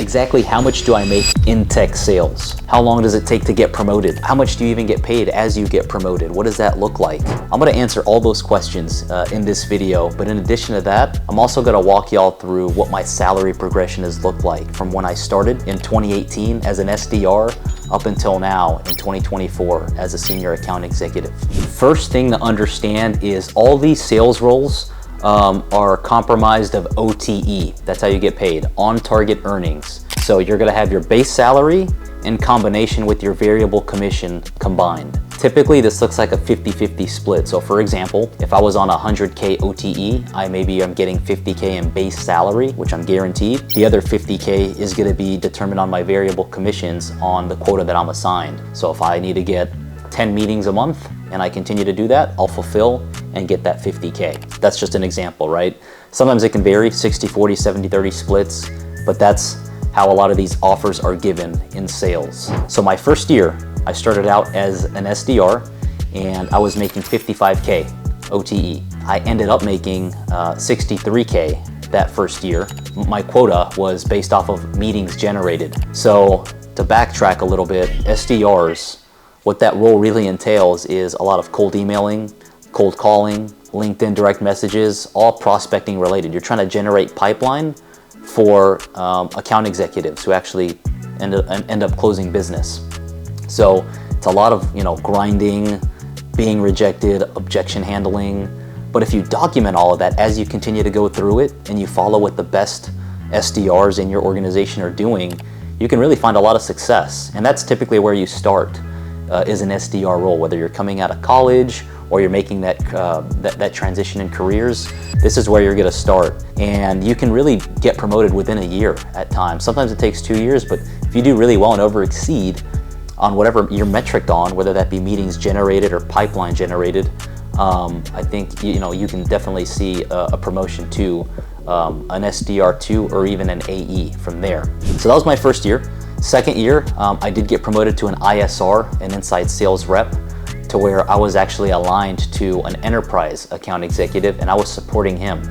Exactly how much do I make in tech sales? How long does it take to get promoted? How much do you even get paid as you get promoted? What does that look like? I'm gonna answer all those questions in this video, but in addition to that, I'm also gonna walk y'all through what my salary progression has looked like from when I started in 2018 as an SDR up until now in 2024 as a senior account executive. First thing to understand is all these sales roles are comprised of OTE. That's how you get paid, on target earnings. So you're gonna have your base salary in combination with your variable commission combined. Typically this looks like a 50-50 split. So for example, if I was on 100K OTE, I'm getting 50K in base salary, which I'm guaranteed. The other 50K is gonna be determined on my variable commissions on the quota that I'm assigned. So if I need to get 10 meetings a month and I continue to do that, I'll fulfill and get that 50K. That's just an example, right? Sometimes it can vary, 60-40, 70-30 splits, but that's how a lot of these offers are given in sales. So my first year, I started out as an SDR and I was making 55K OTE. I ended up making 63K that first year. My quota was based off of meetings generated. So to backtrack a little bit, SDRs, what that role really entails is a lot of cold emailing, cold calling, LinkedIn direct messages, all prospecting related. You're trying to generate pipeline for account executives who actually end up closing business. So it's a lot of grinding, being rejected, objection handling. But if you document all of that as you continue to go through it and you follow what the best SDRs in your organization are doing, you can really find a lot of success. And that's typically where you start. Is an SDR role, whether you're coming out of college or you're making that transition in careers. This is where you're going to start, and you can really get promoted within a year at times. Sometimes it takes 2 years, but if you do really well and over exceed on whatever you're metriced on, whether that be meetings generated or pipeline generated, I think you can definitely see a promotion to an SDR2 or even an AE from there. So that was my first year. Second year, I did get promoted to an ISR, an inside sales rep, to where I was actually aligned to an enterprise account executive and I was supporting him.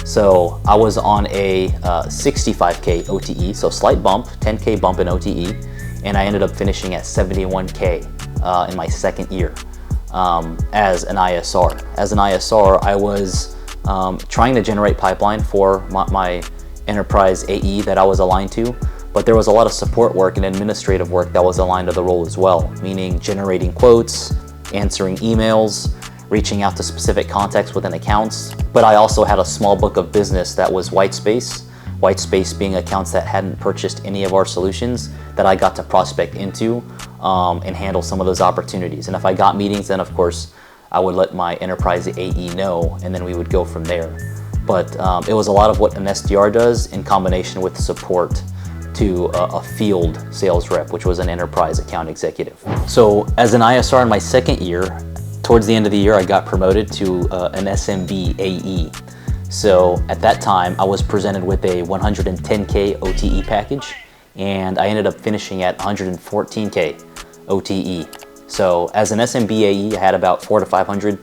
So I was on a 65K OTE, so slight bump, 10K bump in OTE, and I ended up finishing at 71K in my second year as an ISR. As an ISR, I was trying to generate pipeline for my enterprise AE that I was aligned to. But there was a lot of support work and administrative work that was aligned to the role as well, meaning generating quotes, answering emails, reaching out to specific contacts within accounts. But I also had a small book of business that was white space being accounts that hadn't purchased any of our solutions that I got to prospect into and handle some of those opportunities. And if I got meetings, then of course, I would let my enterprise AE know, and then we would go from there. But it was a lot of what an SDR does in combination with support to a field sales rep, which was an enterprise account executive. So as an ISR in my second year, towards the end of the year, I got promoted to an SMB AE. So at that time, I was presented with a 110K OTE package, and I ended up finishing at 114K OTE. So as an SMB AE, I had about 400 to 500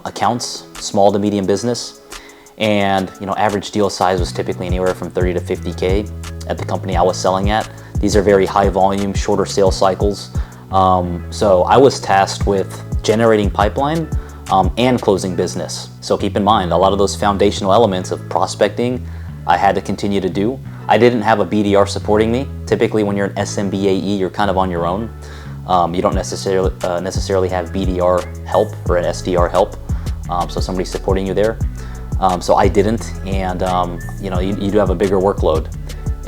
accounts, small to medium business. And average deal size was typically anywhere from 30 to 50K at the company I was selling at. These are very high volume, shorter sales cycles. So I was tasked with generating pipeline and closing business. So keep in mind, a lot of those foundational elements of prospecting I had to continue to do. I didn't have a BDR supporting me. Typically when you're an SMB AE, you're kind of on your own. You don't necessarily have BDR help or an SDR help. So somebody's supporting you there. So I didn't, and you do have a bigger workload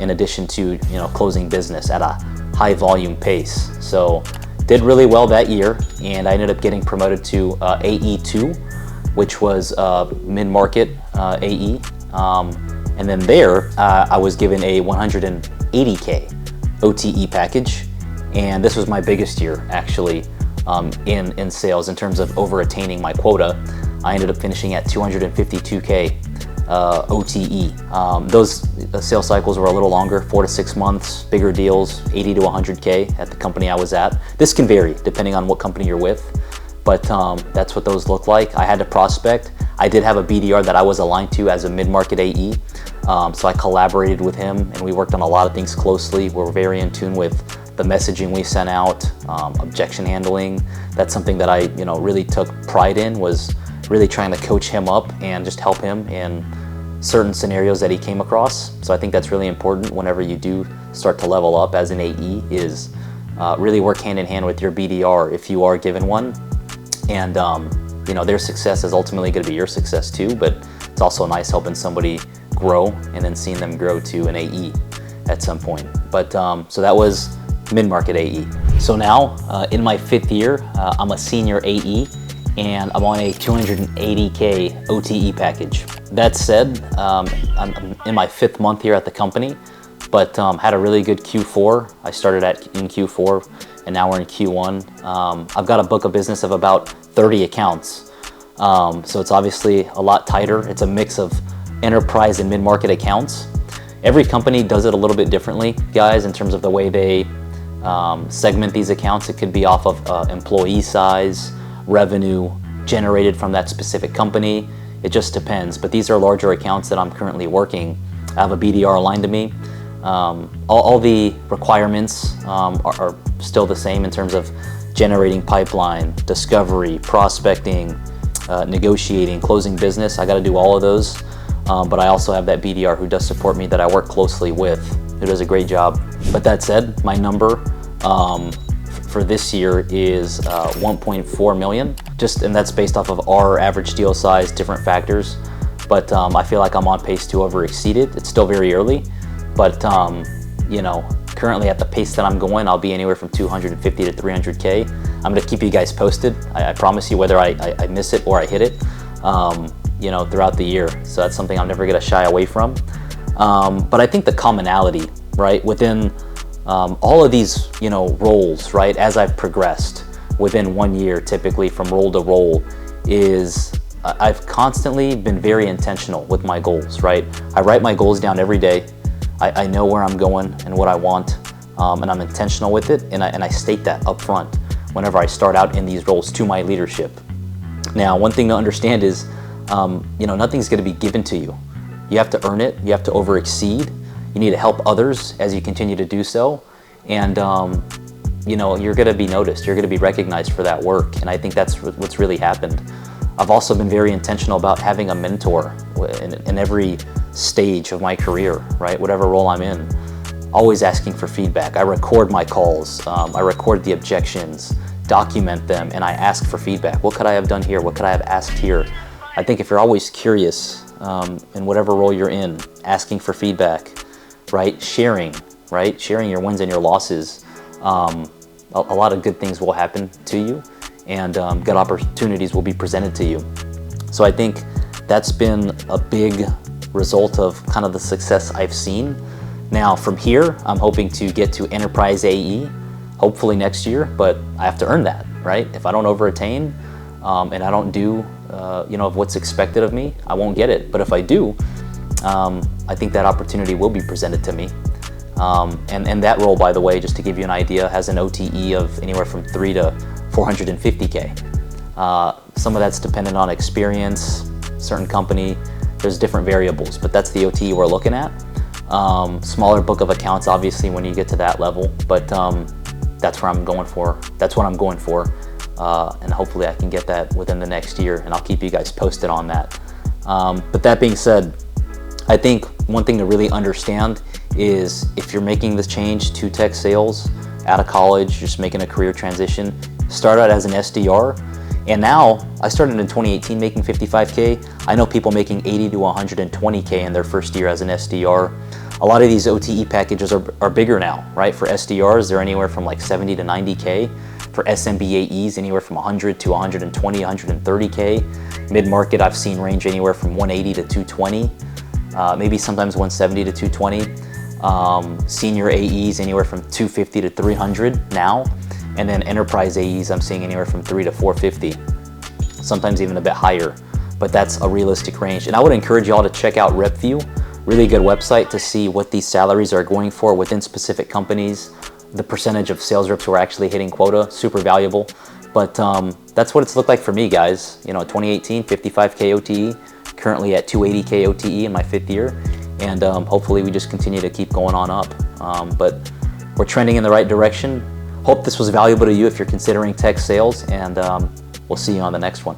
in addition to closing business at a high volume pace. So did really well that year, and I ended up getting promoted to AE2, which was mid-market AE, and then there I was given a 180K OTE package, and this was my biggest year actually in sales in terms of over attaining my quota. I ended up finishing at 252K OTE. Those sales cycles were a little longer, 4 to 6 months, bigger deals, 80 to 100K at the company I was at. This can vary depending on what company you're with, but that's what those look like. I had to prospect. I did have a BDR that I was aligned to as a mid-market AE, so I collaborated with him and we worked on a lot of things closely. We're very in tune with the messaging we sent out, objection handling. That's something that I really took pride in, was really trying to coach him up and just help him in certain scenarios that he came across. So I think that's really important whenever you do start to level up as an AE, is really work hand in hand with your BDR if you are given one. And their success is ultimately going to be your success too, but it's also nice helping somebody grow and then seeing them grow to an AE at some point. But so that was mid-market AE. So now in my 5th year, I'm a senior AE and I'm on a 280K OTE package. That said, I'm in my 5th month here at the company, but had a really good Q4. I started in Q4 and now we're in Q1. I've got a book of business of about 30 accounts. So it's obviously a lot tighter. It's a mix of enterprise and mid-market accounts. Every company does it a little bit differently, guys, in terms of the way they segment these accounts. It could be off of employee size, revenue generated from that specific company. It just depends, but these are larger accounts that I'm currently working. I have a BDR aligned to me. All the requirements are still the same in terms of generating pipeline, discovery, prospecting, negotiating, closing business. I got to do all of those, but I also have that BDR who does support me, that I work closely with, who does a great job. But that said, my number for this year is 1.4 million, and that's based off of our average deal size, different factors. But I feel like I'm on pace to over exceed it. It's still very early, but currently at the pace that I'm going, I'll be anywhere from 250 to 300K. I'm gonna keep you guys posted. I promise you, whether I miss it or I hit it, throughout the year. So that's something I'm never gonna shy away from. But I think the commonality, right, within all of these, roles, right, as I've progressed within 1 year, typically from role to role, is I've constantly been very intentional with my goals, right? I write my goals down every day. I know where I'm going and what I want, and I'm intentional with it, and I state that up front whenever I start out in these roles to my leadership. Now, one thing to understand is, nothing's gonna be given to you. You have to earn it, you have to over exceed. You need to help others as you continue to do so, and you're gonna be noticed, you're gonna be recognized for that work, and I think that's what's really happened. I've also been very intentional about having a mentor in every stage of my career, right? Whatever role I'm in, always asking for feedback. I record my calls, I record the objections, document them, and I ask for feedback. What could I have done here? What could I have asked here? I think if you're always curious in whatever role you're in, asking for feedback, right? Sharing your wins and your losses, a lot of good things will happen to you, and good opportunities will be presented to you. So I think that's been a big result of kind of the success I've seen. Now from here, I'm hoping to get to enterprise AE, hopefully next year, but I have to earn that, right? If I don't over attain and I don't do of what's expected of me, I won't get it. But if I do, I think that opportunity will be presented to me. And that role, by the way, just to give you an idea, has an OTE of anywhere from 3 to 450K. Some of that's dependent on experience, certain company, there's different variables, but that's the OTE we're looking at. Smaller book of accounts, obviously, when you get to that level, but that's where I'm going for. That's what I'm going for, and hopefully I can get that within the next year, and I'll keep you guys posted on that. But that being said, I think one thing to really understand is if you're making the change to tech sales out of college, just making a career transition, start out as an SDR. And now, I started in 2018 making 55K. I know people making 80 to 120K in their first year as an SDR. A lot of these OTE packages are bigger now, right? For SDRs, they're anywhere from like 70 to 90K. For SMB AEs, anywhere from 100 to 120, 130K. Mid-market, I've seen range anywhere from 180 to 220, maybe sometimes 170 to 220. Senior AEs, anywhere from 250 to 300 now. And then enterprise AEs, I'm seeing anywhere from 3 to 450, sometimes even a bit higher, but that's a realistic range. And I would encourage y'all to check out RepView, really good website to see what these salaries are going for within specific companies, the percentage of sales reps who are actually hitting quota, super valuable. But that's what it's looked like for me, guys. You know, 2018, 55K OTE, currently at 280K OTE in my 5th year. And hopefully we just continue to keep going on up. But we're trending in the right direction. Hope this was valuable to you if you're considering tech sales, and we'll see you on the next one.